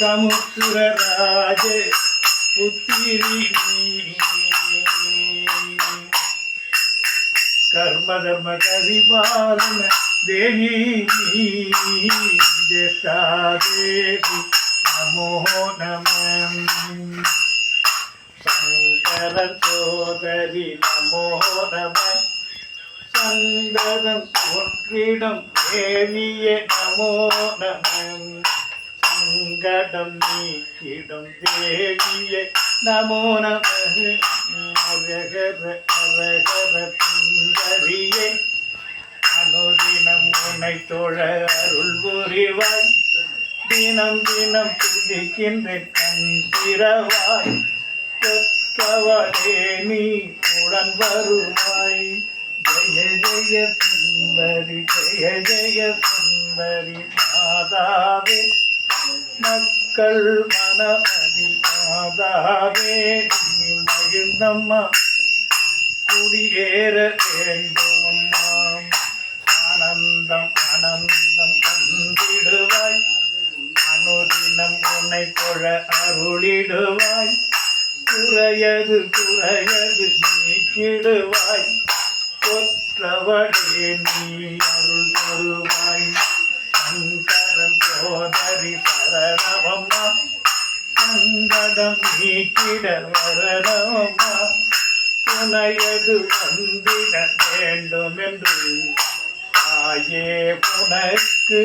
சமுத்திரராஜ புத்திரி கர்ம தர்ம கரிபாலன தேவி ஜேஷ்டாதேவி நமோ நம சங்கர சோதரி நமோ நம சங்கரன் ஒன்றிடம் தேவியே நமோ நம சங்கடம் நீக்கிடும் தேவியே நமோ நம அரகர அரகர சுந்தரியே அனுதினம் உன்னை தொழ அருள் புரிவாய் தினம் தினம் துதிக்கின்ற கண் திறவாய் கொற்றவளே நீ உடன் வருவாய் ஜெய ஜெய சுந்தரி ஜெய ஜெய சுந்தரி மாதாவே மக்கள் மனமதி மாதாவே நீ மகிழ்ந்தம்மா குடியேற வேண்டும் அம்மா ஆனந்தம் ஆனந்தம் தந்திடுவாய் அனுதினம் உன்னை தொழ அருளிடுவாய் குறையது குறையது நீக்கிடுவாய் கொற்றவளே நீ அருள் தருவாய் சங்கரன் சோதரி சரணமம்மா சங்கடம் நீக்கிட வரணும்மா துணையது வந்திட வேண்டும் என்று தாயே உனக்கு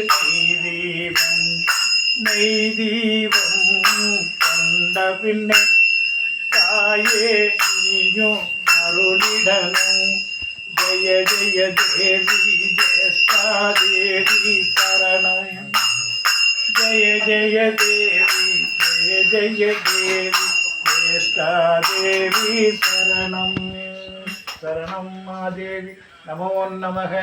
நெய் தீபம் கண்ட பின்னே தாயே நீயும் அருளிடனும் ஜெய ஜெய தேவி ஜேஷ்டா தேவி சரணம் ஜெய ஜெய தேவி ஜெய ஜெய தேவி ஜேஷ்டா தேவி சரணம் சரணம் மாதேவி நமோ நமக